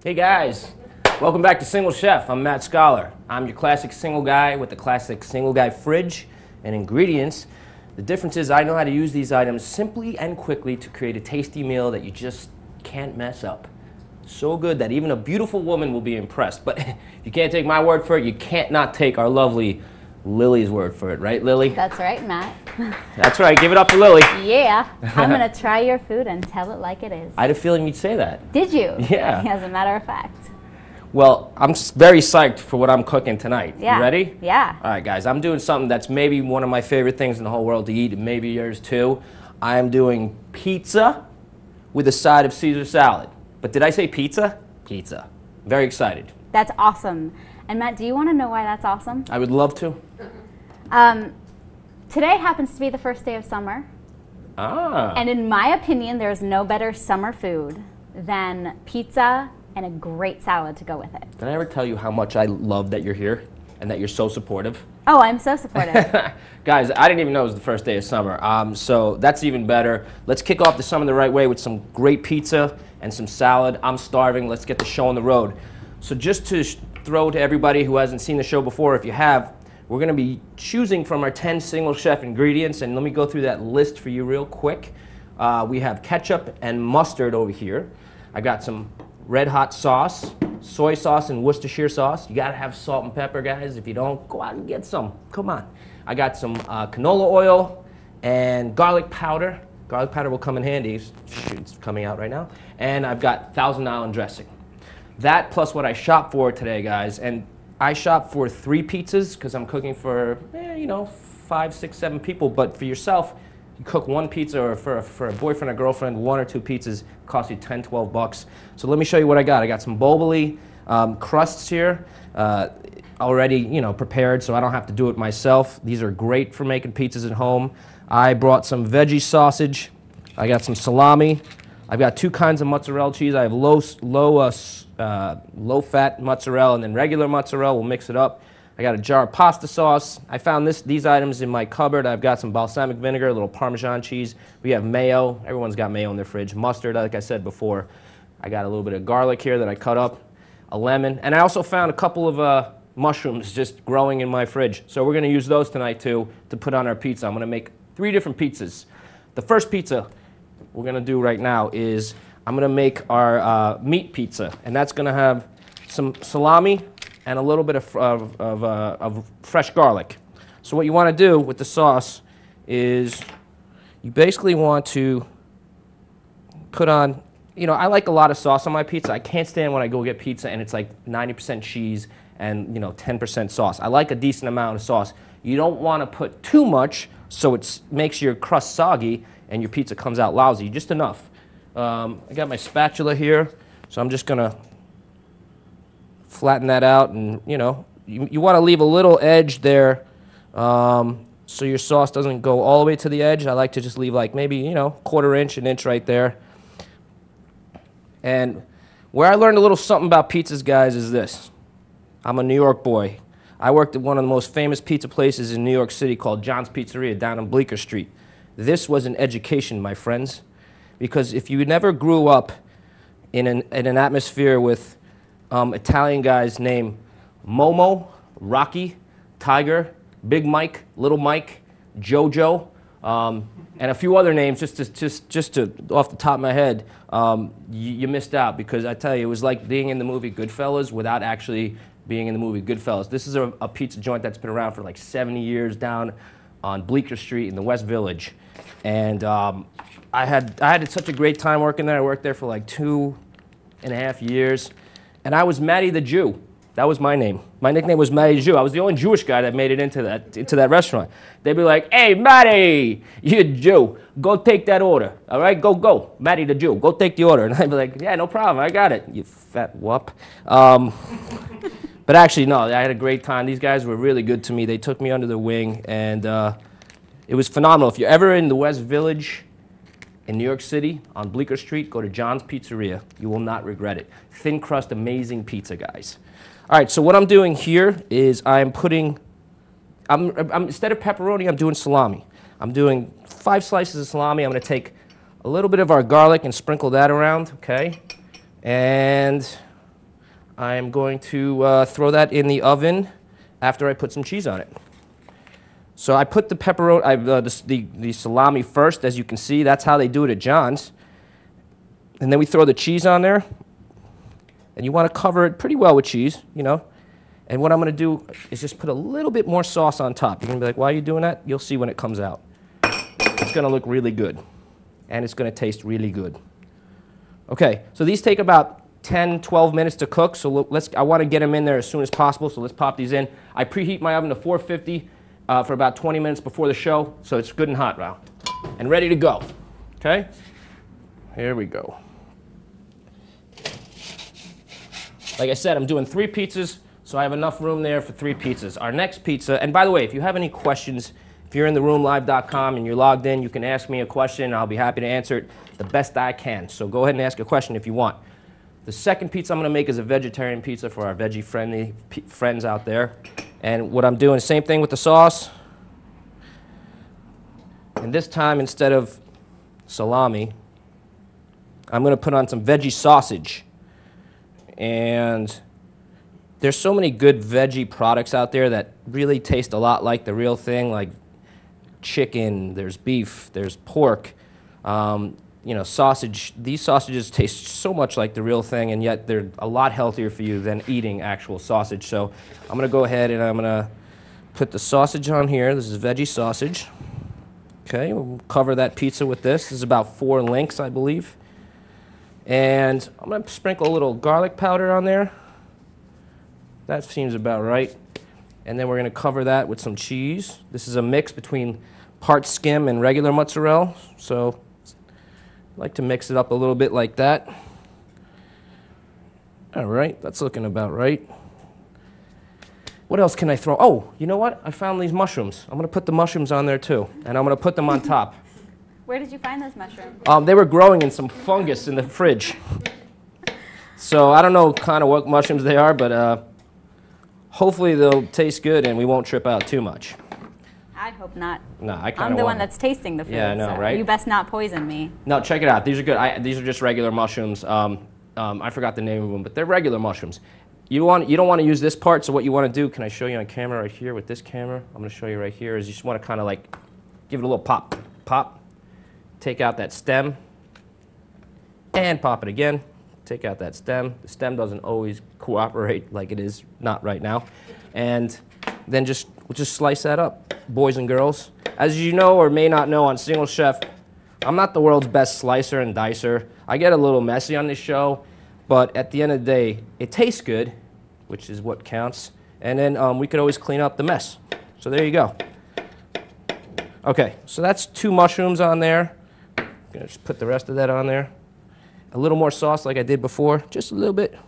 Hey guys, welcome back to Single Chef. I'm Matt Skollar. I'm your classic single guy with the classic single guy fridge and ingredients. The difference is I know how to use these items simply and quickly to create a tasty meal that you just can't mess up. So good that even a beautiful woman will be impressed. But if you can't take my word for it, you can't not take our lovely Lily's word for it, right, Lily? That's right, Matt. That's right, give it up to Lily. Yeah, I'm going to try your food and tell it like it is. I had a feeling you'd say that. Did you? Yeah. As a matter of fact. Well, I'm very psyched for what I'm cooking tonight. Yeah. You ready? Yeah. All right, guys, I'm doing something that's maybe one of my favorite things in the whole world to eat, and maybe yours too. I am doing pizza with a side of Caesar salad. But did I say pizza? Pizza. Very excited. That's awesome. And Matt, do you want to know why that's awesome? I would love to. Today happens to be the first day of summer. Ah. And in my opinion, there's no better summer food than pizza and a great salad to go with it. Did I ever tell you how much I love that you're here and that you're so supportive? Oh, I'm so supportive. Guys, I didn't even know it was the first day of summer, so that's even better. Let's kick off the summer the right way with some great pizza and some salad. I'm starving. Let's get the show on the road. So just to throw to everybody who hasn't seen the show before, if you have, we're going to be choosing from our 10 single chef ingredients, and let me go through that list for you real quick. We have ketchup and mustard over here. I got some red hot sauce, soy sauce, and Worcestershire sauce. You got to have salt and pepper, guys. If you don't, go out and get some. Come on. I got some canola oil and garlic powder. Garlic powder will come in handy. It's coming out right now. And I've got Thousand Island dressing. That plus what I shop for today, guys. And I shop for 3 pizzas because I'm cooking for, 5, 6, 7 people. But for yourself, you cook 1 pizza, or for a boyfriend or girlfriend, 1 or 2 pizzas cost you 10, 12 bucks. So let me show you what I got. I got some Boboli crusts here, already prepared, so I don't have to do it myself. These are great for making pizzas at home. I brought some veggie sausage. I got some salami. I've got 2 kinds of mozzarella cheese. I have low-fat mozzarella and then regular mozzarella. We'll mix it up. I got a jar of pasta sauce. I found these items in my cupboard. I've got some balsamic vinegar, a little Parmesan cheese. We have mayo. Everyone's got mayo in their fridge. Mustard, like I said before. I got a little bit of garlic here that I cut up, a lemon. And I also found a couple of mushrooms just growing in my fridge. So we're going to use those tonight, too, to put on our pizza. I'm going to make 3 different pizzas. The first pizza we're going to do right now is I'm going to make our meat pizza. And that's going to have some salami and a little bit of fresh garlic. So what you want to do with the sauce is you basically want to put on, I like a lot of sauce on my pizza. I can't stand when I go get pizza and it's like 90% cheese and 10% sauce. I like a decent amount of sauce. You don't want to put too much so it makes your crust soggy and your pizza comes out lousy, just enough. I got my spatula here, so I'm just going to flatten that out, and you want to leave a little edge there so your sauce doesn't go all the way to the edge. I like to just leave like maybe, quarter inch, an inch right there. And where I learned a little something about pizzas, guys, is this. I'm a New York boy. I worked at one of the most famous pizza places in New York City called John's Pizzeria down on Bleecker Street. This was an education, my friends, because if you never grew up in an atmosphere with Italian guys named Momo, Rocky, Tiger, Big Mike, Little Mike, Jojo, and a few other names just to off the top of my head, you missed out, because I tell you, it was like being in the movie Goodfellas without actually being in the movie Goodfellas. This is a pizza joint that's been around for like 70 years down on Bleecker Street in the West Village. And I had such a great time working there. I worked there for like 2.5 years. And I was Matty the Jew. That was my name. My nickname was Matty the Jew. I was the only Jewish guy that made it into that restaurant. They'd be like, "Hey, Matty, you're a Jew. Go take that order. All right, go. Matty the Jew, go take the order." And I'd be like, "Yeah, no problem. I got it, you fat whup." But actually, no, I had a great time. These guys were really good to me. They took me under their wing, and it was phenomenal. If you're ever in the West Village in New York City, on Bleecker Street, go to John's Pizzeria. You will not regret it. Thin crust, amazing pizza, guys. All right, so what I'm doing here is I'm instead of pepperoni, I'm doing salami. I'm doing 5 slices of salami. I'm going to take a little bit of our garlic and sprinkle that around, okay? And I'm going to throw that in the oven after I put some cheese on it. So I put the pepperoni, the salami first, as you can see. That's how they do it at John's. And then we throw the cheese on there. And you want to cover it pretty well with cheese, you know. And what I'm going to do is just put a little bit more sauce on top. You're going to be like, why are you doing that? You'll see when it comes out. It's going to look really good. And it's going to taste really good. Okay, so these take about 10, 12 minutes to cook. So I want to get them in there as soon as possible. So let's pop these in. I preheat my oven to 450 for about 20 minutes before the show. So it's good and hot now. And ready to go. Okay? Here we go. Like I said, I'm doing 3 pizzas, so I have enough room there for 3 pizzas. Our next pizza, and by the way, if you have any questions, if you're in theroomlive.com and you're logged in, you can ask me a question, and I'll be happy to answer it the best I can. So go ahead and ask a question if you want. The second pizza I'm going to make is a vegetarian pizza for our veggie-friendly friends out there. And what I'm doing, same thing with the sauce. And this time, instead of salami, I'm going to put on some veggie sausage. And there's so many good veggie products out there that really taste a lot like the real thing, like chicken, there's beef, there's pork, you know, sausage. These sausages taste so much like the real thing, and yet they're a lot healthier for you than eating actual sausage. So I'm going to go ahead and I'm going to put the sausage on here. This is veggie sausage. Okay, we'll cover that pizza with this. This is about 4 links, I believe. And I'm going to sprinkle a little garlic powder on there. That seems about right. And then we're going to cover that with some cheese. This is a mix between part skim and regular mozzarella. So I like to mix it up a little bit like that. All right, that's looking about right. What else can I throw? Oh, you know what? I found these mushrooms. I'm going to put the mushrooms on there too. And I'm going to put them on top. Where did you find those mushrooms? They were growing in some fungus in the fridge. So I don't know kind of what mushrooms they are, but hopefully they'll taste good and we won't trip out too much. I hope not. No, I kind of I'm the one that's tasting the food. Yeah, I know, so right? You best not poison me. No, check it out. These are good. These are just regular mushrooms. I forgot the name of them, but they're regular mushrooms. You don't want to use this part, so what you want to do, can I show you on camera right here with this camera? I'm going to show you right here, is you just want to kind of like give it a little pop. Pop. Take out that stem and pop it again. Take out that stem. The stem doesn't always cooperate like it is not right now. And then we'll just slice that up, boys and girls. As you know or may not know, on Single Chef, I'm not the world's best slicer and dicer. I get a little messy on this show, but at the end of the day, it tastes good, which is what counts. And then we could always clean up the mess. So there you go. Okay, so that's 2 mushrooms on there. I'm gonna just put the rest of that on there. A little more sauce like I did before, just a little bit.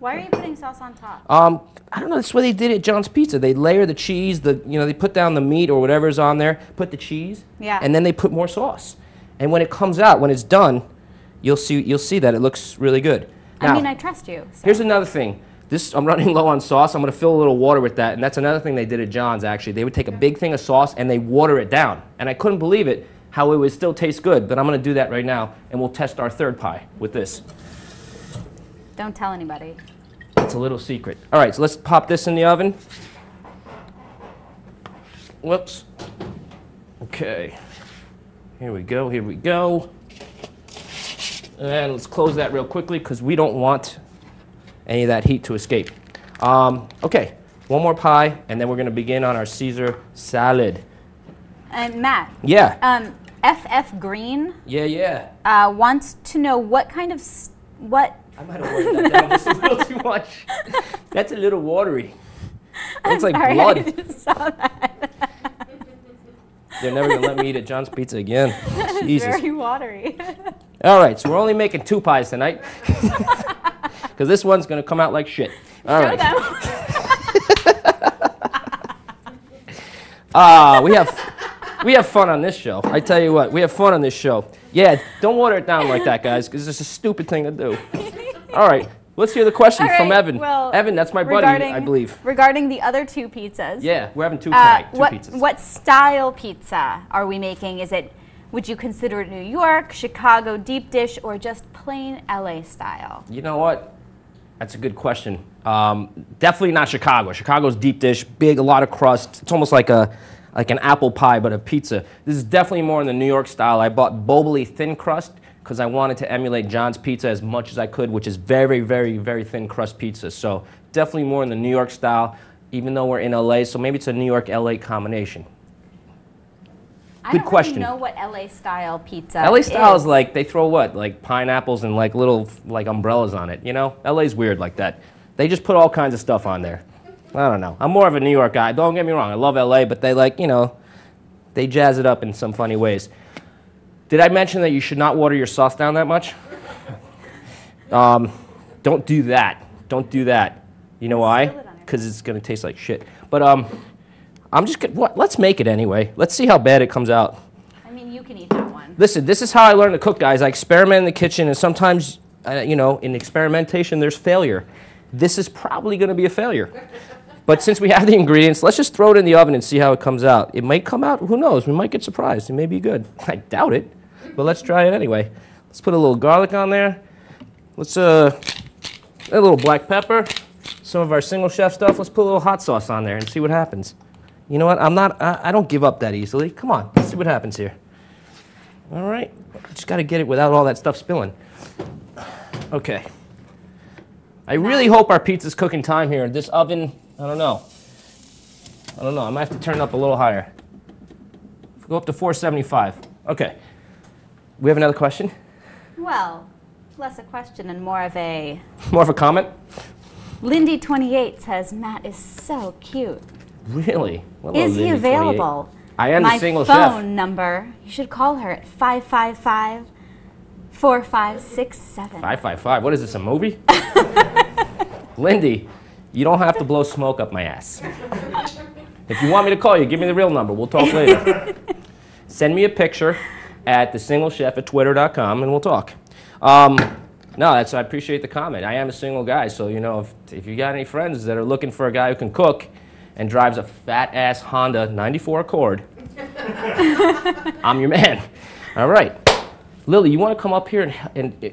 Why are you putting sauce on top? I don't know, that's what they did at John's Pizza. They layer the cheese, they put down the meat or whatever's on there, put the cheese, yeah, and then they put more sauce. And when it comes out, when it's done, you'll see that it looks really good. Now, I mean, I trust you. So. Here's another thing. I'm running low on sauce. I'm going to fill a little water with that, and that's another thing they did at John's, actually. They would take a big thing of sauce, and they water it down. And I couldn't believe it, how it would still taste good, but I'm going to do that right now, and we'll test our third pie with this. Don't tell anybody. It's a little secret. All right, so let's pop this in the oven. Whoops. Okay. Here we go, here we go. And let's close that real quickly because we don't want any of that heat to escape. Okay, one more pie, and then we're going to begin on our Caesar salad. And Matt. Yeah. FF Green. Yeah. Wants to know what kind of what. I might have watered that down just a little too much. That's a little watery. Looks like blood. I just saw that. They're never going to let me eat at John's Pizza again. Jesus. Very watery. All right, so we're only making 2 pies tonight. Because this one's going to come out like shit. All right. We have fun on this show. I tell you what, we have fun on this show. Yeah, don't water it down like that, guys, because it's a stupid thing to do. All right, let's hear the question from Evan. Well, Evan, that's my buddy, I believe. Regarding the other 2 pizzas. Yeah, we're having 2 tonight, 2 pizzas. What style pizza are we making? Would you consider it New York, Chicago deep dish, or just plain LA style? You know what? That's a good question. Definitely not Chicago. Chicago's deep dish, big, a lot of crust. It's almost like an apple pie, but a pizza. This is definitely more in the New York style. I bought Boboli thin crust because I wanted to emulate John's Pizza as much as I could, which is very, very, very thin crust pizza. So definitely more in the New York style, even though we're in LA, so maybe it's a New York-LA combination. Good question. I don't really know what LA style pizza LA style is like, they throw what? Like pineapples and like little like umbrellas on it, you know? LA's weird like that. They just put all kinds of stuff on there. I don't know. I'm more of a New York guy. Don't get me wrong. I love LA, but they like, you know, they jazz it up in some funny ways. Did I mention that you should not water your sauce down that much? Don't do that. Don't do that. You know why? Because it's going to taste like shit. But I'm just gonna, let's make it anyway. Let's see how bad it comes out. I mean, you can eat that one. Listen, this is how I learned to cook, guys. I experiment in the kitchen, and sometimes, you know, in experimentation, there's failure. This is probably going to be a failure. But since we have the ingredients, let's just throw it in the oven and see how it comes out. It might come out, who knows? We might get surprised. It may be good. I doubt it, but let's try it anyway. Let's put a little garlic on there. Let's, a little black pepper, some of our single chef stuff. Let's put a little hot sauce on there and see what happens. You know what? I don't give up that easily. Come on, let's see what happens here. All right, just got to get it without all that stuff spilling. Okay. I really hope our pizza's cooking time here. This oven, I don't know. I might have to turn it up a little higher. Go up to 475. Okay. We have another question? Well, less a question and more of a... More of a comment? Lindy28 says, Matt is so cute. Really? Well, is he available? I am the single chef. My chef. phone number, you should call her at 555-4567. 555? What is this, a movie? Lindy, you don't have to blow smoke up my ass. If you want me to call you, give me the real number. We'll talk later. Send me a picture at thesinglechef@twitter.com and we'll talk. No, I appreciate the comment. I am a single guy, so you know, if you got any friends that are looking for a guy who can cook and drives a fat-ass Honda 94 Accord, I'm your man. All right. Lily, you want to come up here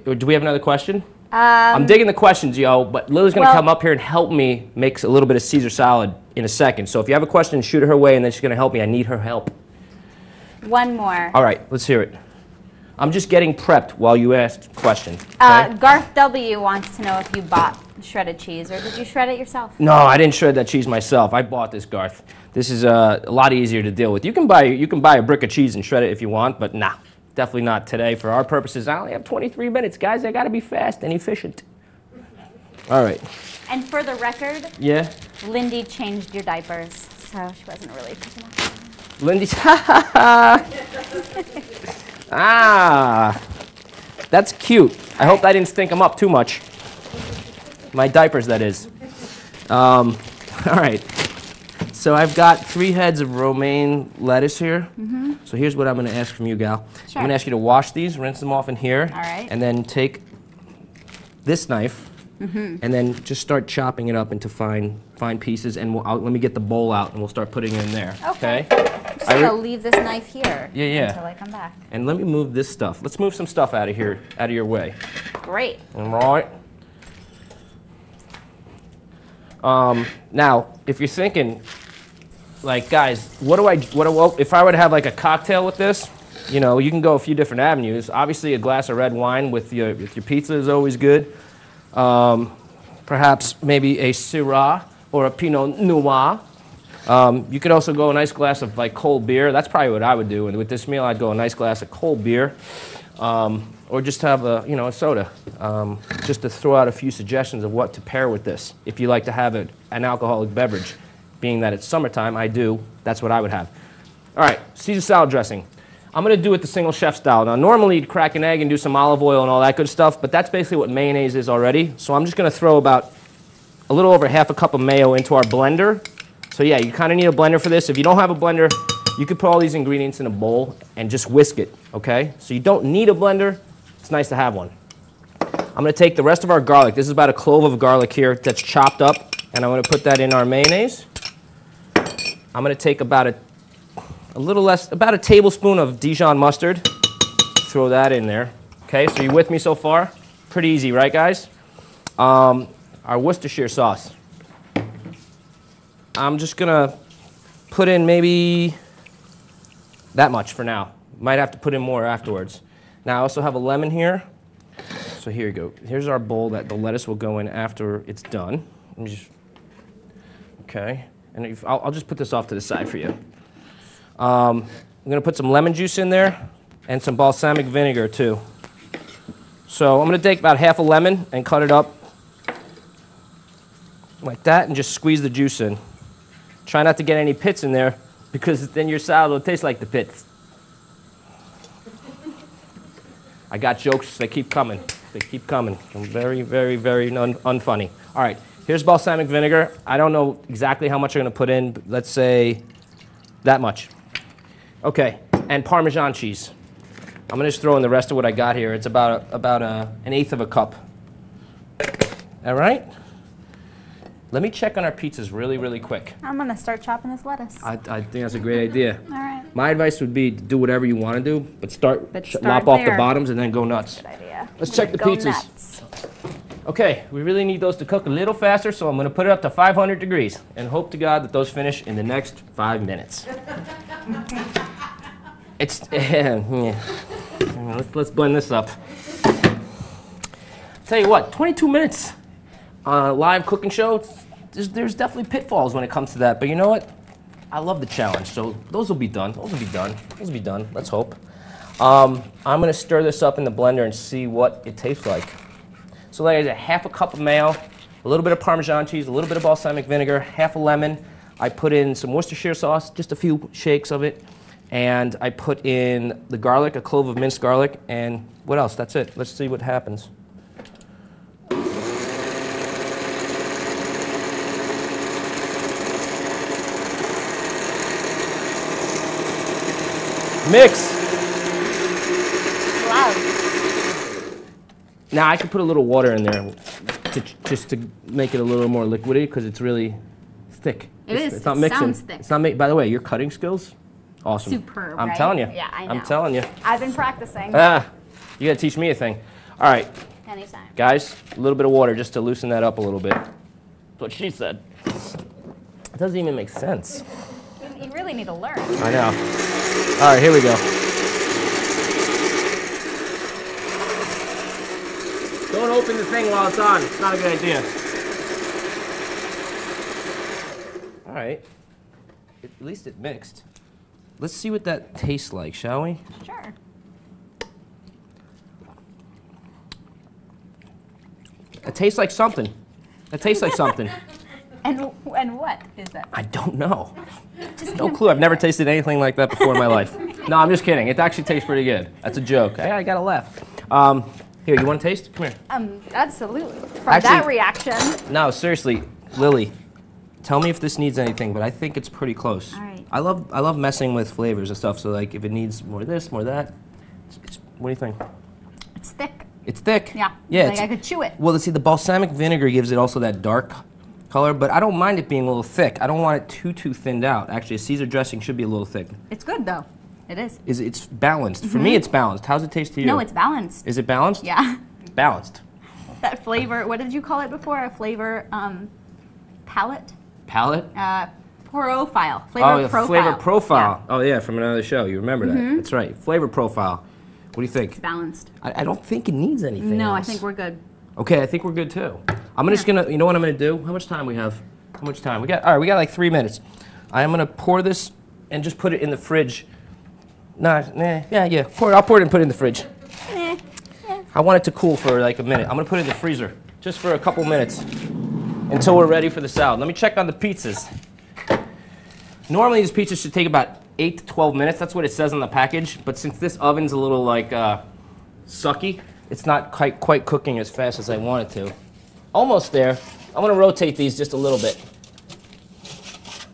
or do we have another question? I'm digging the questions, yo, but Lily's going to come up here and help me make a little bit of Caesar salad in a second. So if you have a question, shoot it her way, and then she's going to help me. I need her help. One more. All right, let's hear it. I'm just getting prepped while you ask questions. Okay? Garth W. wants to know if you bought shredded cheese, or did you shred it yourself? No, I didn't shred that cheese myself. I bought this, Garth. This is a lot easier to deal with. You can buy a brick of cheese and shred it if you want, but nah. Definitely not today. For our purposes, I only have 23 minutes, guys. I got to be fast and efficient. All right. And for the record, yeah, Lindy changed your diapers, so she wasn't really picking up. Lindy's, that's cute. I hope I didn't stink them up too much. My diapers, that is. All right. So I've got 3 heads of romaine lettuce here. Mm-hmm. So here's what I'm going to ask from you, gal. Sure. I'm going to ask you to wash these, rinse them off in here. All right. And then take this knife, and then just start chopping it up into fine pieces. And let me get the bowl out, and we'll start putting it in there. Okay. I'm just going to leave this knife here until I come back. And let me move this stuff. Let's move some stuff out of here, out of your way. Great. All right. Now, if you're thinking, like, guys, if I were to have like a cocktail with this, you know, you can go a few different avenues. Obviously, a glass of red wine with your pizza is always good. Perhaps maybe a Syrah or a Pinot Noir. You could also go a nice glass of like cold beer. That's probably what I would do. And with this meal, I'd go a nice glass of cold beer, or just have a soda. Just to throw out a few suggestions of what to pair with this. If you like to have an alcoholic beverage. Being that it's summertime, I do. That's what I would have. All right, Caesar salad dressing. I'm going to do it the single chef style. Now, normally you'd crack an egg and do some olive oil and all that good stuff, but that's basically what mayonnaise is already. So I'm just going to throw about a little over half a cup of mayo into our blender. So yeah, you kind of need a blender for this. If you don't have a blender, you could put all these ingredients in a bowl and just whisk it, okay? So you don't need a blender. It's nice to have one. I'm going to take the rest of our garlic. This is about a clove of garlic here that's chopped up, and I'm going to put that in our mayonnaise. I'm going to take about a tablespoon of Dijon mustard. Throw that in there. Okay, so you with me so far? Pretty easy, right, guys? our Worcestershire sauce. I'm just gonna put in maybe that much for now. Might have to put in more afterwards. Now I also have a lemon here. So here you go. Here's our bowl that the lettuce will go in after it's done. Let me just, okay. And I'll just put this off to the side for you. I'm gonna put some lemon juice in there and some balsamic vinegar too. So I'm gonna take about half a lemon and cut it up like that and just squeeze the juice in. Try not to get any pits in there because then your salad will taste like the pits. I got jokes, they keep coming. They keep coming. I'm very, very, very unfunny. All right, here's balsamic vinegar. I don't know exactly how much I'm gonna put in, but let's say that much. Okay, and Parmesan cheese. I'm gonna just throw in the rest of what I got here. It's about an eighth of a cup. All right? Let me check on our pizzas really, really quick. I'm gonna start chopping this lettuce. I think that's a great idea. All right. My advice would be to do whatever you want to do, but start start lop off the there. bottoms and then go nuts. Good idea. Let's check the Go pizzas. nuts. Okay, we really need those to cook a little faster, so I'm going to put it up to 500 degrees and hope to God that those finish in the next 5 minutes. Let's blend this up. Tell you what, 22 minutes on a live cooking show, there's definitely pitfalls when it comes to that, but you know what? I love the challenge, so those will be done. Those will be done. Those will be done. Let's hope. I'm going to stir this up in the blender and see what it tastes like. So like I said, half a cup of mayo, a little bit of Parmesan cheese, a little bit of balsamic vinegar, half a lemon. I put in some Worcestershire sauce, just a few shakes of it. And I put in the garlic, a clove of minced garlic, and what else? That's it. Let's see what happens. Mix. Wow. Now I could put a little water in there just to make it a little more liquidy because it's really thick. It's not mixing. Sounds thick. It's not by the way, your cutting skills, awesome. Superb. I'm right? telling you. Yeah, I know. I'm telling you. I've been practicing. You gotta teach me a thing. All right, Anytime. guys, a little bit of water just to loosen that up a little bit. That's what she said. It doesn't even make sense. You really need to learn. I know. All right, here we go. Don't open the thing while it's on. It's not a good idea. All right. At least it mixed. Let's see what that tastes like, shall we? Sure. It tastes like something. It tastes like something. And what is that? I don't know. No clue. I've never tasted anything like that before in my life. No, I'm just kidding. It actually tastes pretty good. That's a joke. I gotta laugh. Here, you want to taste? Come here. Absolutely. From Actually- that reaction. No, seriously, Lily, tell me if this needs anything, but I think it's pretty close. All right. I love messing with flavors and stuff, so like if it needs more of this, more of that, what do you think? It's thick. It's thick. Yeah. Yeah. Like I could chew it. Well, see, the balsamic vinegar gives it also that dark color, but I don't mind it being a little thick. I don't want it too thinned out. Actually, a Caesar dressing should be a little thick. It's good though. It is. It's balanced. For me, it's balanced. How's it taste to you? No, it's balanced. Is it balanced? Yeah. Balanced. That flavor. What did you call it before? A flavor palette. Palate? Profile. Flavor Oh, yeah, profile. flavor profile. Yeah. Oh, yeah, from another show. You remember that. That's right. Flavor profile. What do you think? It's balanced. I don't think it needs anything No, I else. think we're good. Okay, I think we're good too. I'm just gonna, you know what I'm gonna do? How much time we have? How much time? All right, we got like 3 minutes. I am gonna pour this and just put it in the fridge. I'll pour it and put it in the fridge. I want it to cool for like a minute. I'm gonna put it in the freezer just for a couple minutes until we're ready for the salad. Let me check on the pizzas. Normally these pizzas should take about 8 to 12 minutes. That's what it says on the package. But since this oven's a little like sucky, it's not quite cooking as fast as I want it to. Almost there. I'm gonna rotate these just a little bit.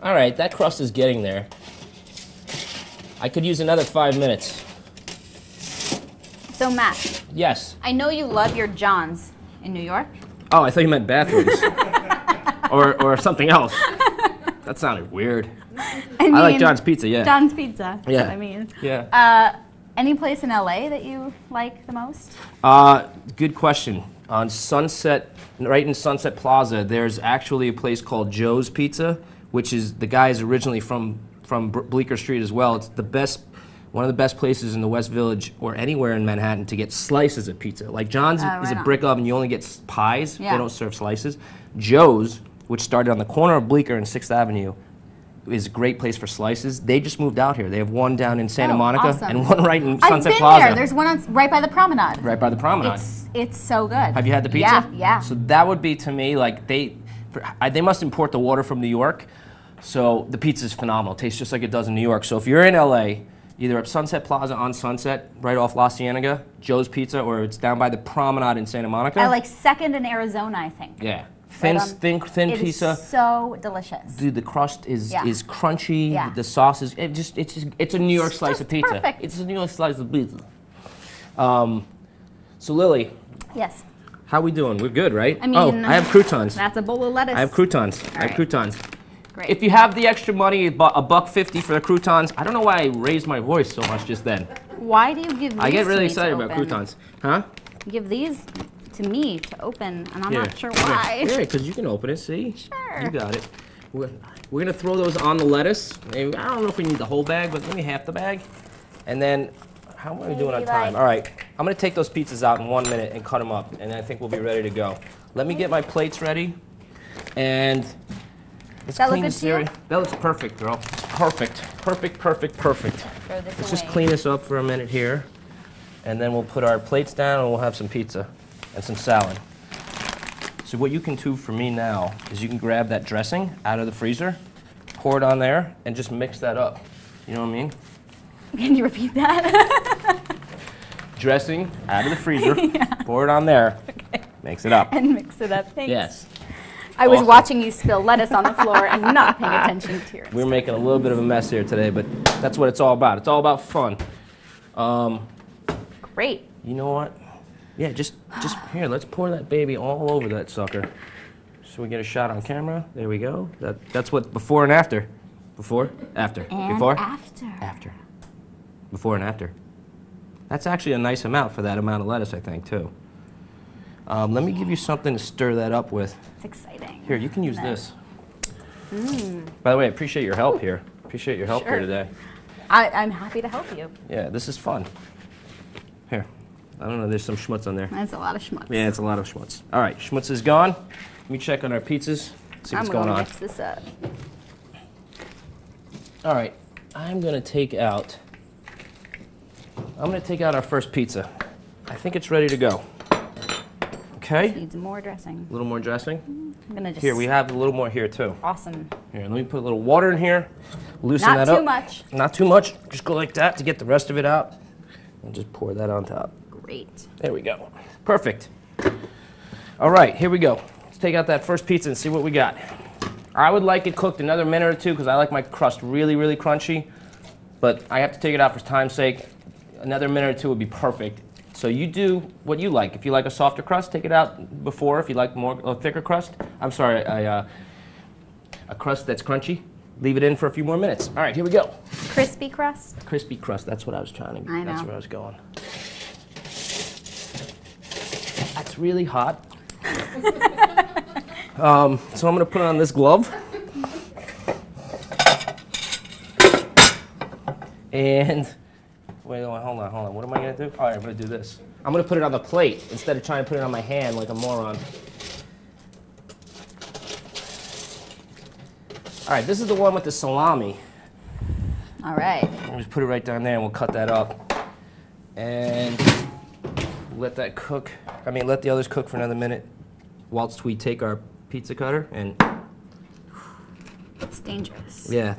All right, that crust is getting there. I could use another 5 minutes. So Matt, Yes. I know you love your Johns in New York. Oh, I thought you meant bathrooms. or something else. That sounded weird. I like John's Pizza, yeah. John's Pizza. Yeah. What I mean. Yeah. Any place in LA that you like the most? Good question. On Sunset, right in Sunset Plaza, there's actually a place called Joe's Pizza, which is, the guy is originally from Bleecker Street as well. It's the best, one of the best places in the West Village or anywhere in Manhattan to get slices of pizza. Like John's is a brick oven, you only get pies, they don't serve slices. Joe's, which started on the corner of Bleecker and 6th Avenue, is a great place for slices. They just moved out here. They have one down in Santa Monica and one right in Sunset Plaza. There. There's one right by the promenade. Right by the promenade. It's so good. Have you had the pizza? Yeah, yeah. So that would be, to me, like they must import the water from New York. So the pizza is phenomenal. It tastes just like it does in New York. So if you're in LA, either at Sunset Plaza on Sunset, right off La Cienega, Joe's Pizza, or it's down by the promenade in Santa Monica. I like 2nd in Arizona, I think. Yeah. Thin pizza. It's so delicious. Dude, the crust is crunchy. Yeah. The sauce is it's a New York slice of pizza. Perfect. It's a New York slice of pizza. So Lily. Yes. How we doing? We're good, right? I mean, I have croutons. That's a bowl of lettuce. I have croutons. I have croutons. Great. If you have the extra money, $1.50 for the croutons. I don't know why I raised my voice so much just then. Why do you give these I get really to me excited to about open? croutons. Huh? You give these to me to open, and I'm Yeah. not sure why. Yeah, because you can open it, see? Sure. You got it. We're going to throw those on the lettuce. Maybe, I don't know if we need the whole bag, but maybe half the bag. And then, how am I doing on time? All right. I'm going to take those pizzas out in 1 minute and cut them up, and I think we'll be ready to go. Let me get my plates ready, and let's clean this area. That looks perfect, girl. Perfect. Perfect, perfect, perfect. Throw this Let's away. just clean this up for a minute here, and then we'll put our plates down, and we'll have some pizza and some salad. So what you can do for me now is you can grab that dressing out of the freezer, pour it on there, and just mix that up. You know what I mean? Can you repeat that? Dressing out of the freezer, pour it on there, mix it up. And mix it up. Thanks. Yes. I was watching you spill lettuce on the floor and not paying attention to yours. We're making a little bit of a mess here today, but that's what it's all about. It's all about fun. Great. You know what? Yeah, just here, let's pour that baby all over that sucker. So we get a shot on camera. There we go. That's what before and after. Before, after. And before, after. after. Before and after. That's actually a nice amount for that amount of lettuce, I think, too. Let me give you something to stir that up with. It's exciting. Here, you can use this. By the way, I appreciate your help here. Appreciate your help here today. I'm happy to help you. Yeah, this is fun. Here. I don't know, there's some schmutz on there. That's a lot of schmutz. Yeah, it's a lot of schmutz. All right, schmutz is gone. Let me check on our pizzas, see what's going on. I'm going to mix this up. All right, I'm going to take out our first pizza. I think it's ready to go. Okay? Needs more dressing. A little more dressing? I'm going to just... Here, we have a little more here, too. Awesome. Here, let me put a little water in here, loosen that up. Not too much. Not too much. Just go like that to get the rest of it out. And just pour that on top. Great. There we go. Perfect. All right, here we go. Let's take out that first pizza and see what we got. I would like it cooked another minute or two because I like my crust really, really crunchy. But I have to take it out for time's sake. Another minute or two would be perfect. So you do what you like. If you like a softer crust, take it out before. If you like a thicker crust, I'm sorry, a crust that's crunchy, leave it in for a few more minutes. All right, here we go. Crispy crust? Crispy crust, that's what I was trying to get. I know. That's where I was going. That's really hot. So I'm going to put on this glove. And, wait, hold on. What am I going to do? All right, I'm going to do this. I'm going to put it on the plate instead of trying to put it on my hand like a moron. All right, this is the one with the salami. All right. We'll just put it right down there and we'll cut that up. And let that cook. Let the others cook for another minute whilst we take our pizza cutter and... It's dangerous. Yeah.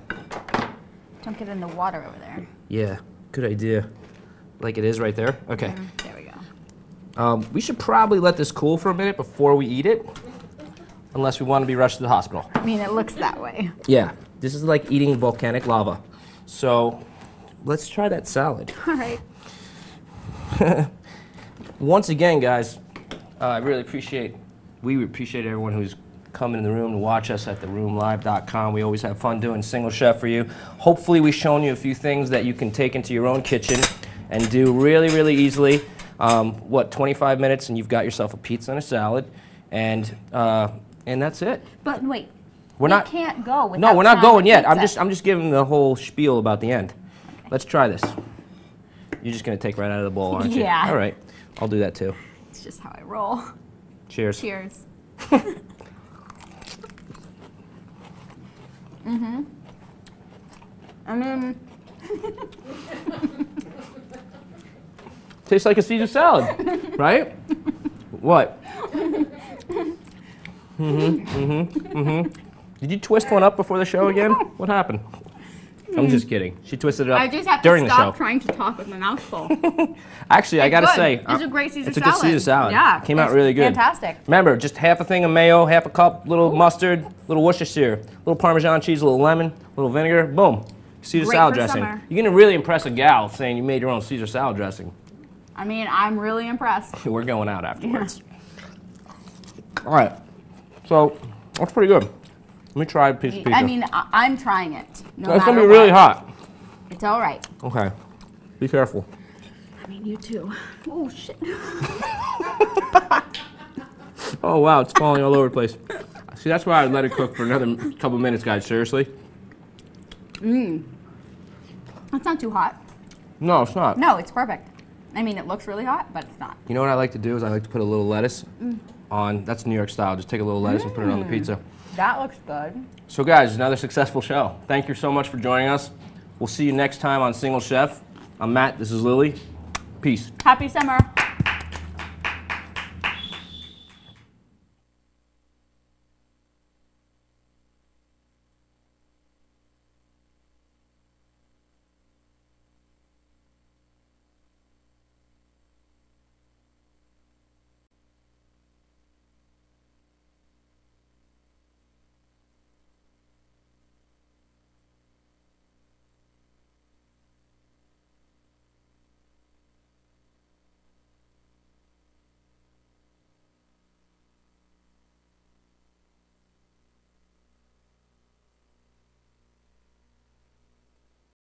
Don't get in the water over there. Yeah, good idea. Like it is right there? Okay. There we go. We should probably let this cool for a minute before we eat it, unless we want to be rushed to the hospital. I mean, it looks that way. Yeah, this is like eating volcanic lava. So, let's try that salad. All right. Once again, guys, we appreciate everyone who's come in the room to watch us at theroomlive.com. We always have fun doing Single Chef for you. Hopefully we've shown you a few things that you can take into your own kitchen and do really, really easily. What, 25 minutes and you've got yourself a pizza and a salad, and that's it. But wait, we can't go without No, we're not trying going the yet. pizza. I'm just giving the whole spiel about the end. Okay. Let's try this. You're just gonna take right out of the bowl, aren't you? Yeah. All right, I'll do that too. It's just how I roll. Cheers. Cheers. I mean, Tastes like a Caesar salad, right? What? Did you twist one up before the show again? What happened? I'm just kidding. She twisted it up I just have during to the show. stop trying to talk with my mouth full. Actually, I gotta good. say, It's a great Caesar it's a good salad. Caesar salad. Yeah, Came out it's really good. fantastic. Remember, just half a thing of mayo, half a cup, little mustard, little Worcestershire, little Parmesan cheese, a little lemon, a little vinegar. Boom, Caesar Great salad for dressing. summer. You're gonna really impress a gal saying you made your own Caesar salad dressing. I mean, I'm really impressed. We're going out afterwards. All right, so that's pretty good. Let me try a piece of pizza. I mean, I'm trying it. No It's gonna matter be really what. hot. It's all right. Okay, be careful. I mean, you too. Oh, shit. Oh wow, it's falling all over the place. See, that's why I let it cook for another couple minutes, guys. Seriously. It's not too hot. No, it's not. No, it's perfect. I mean, it looks really hot, but it's not. You know what I like to do is I like to put a little lettuce on. That's New York style. Just take a little lettuce and put it on the pizza. That looks good. So guys, another successful show. Thank you so much for joining us. We'll see you next time on Single Chef. I'm Matt. This is Lily. Peace. Happy summer.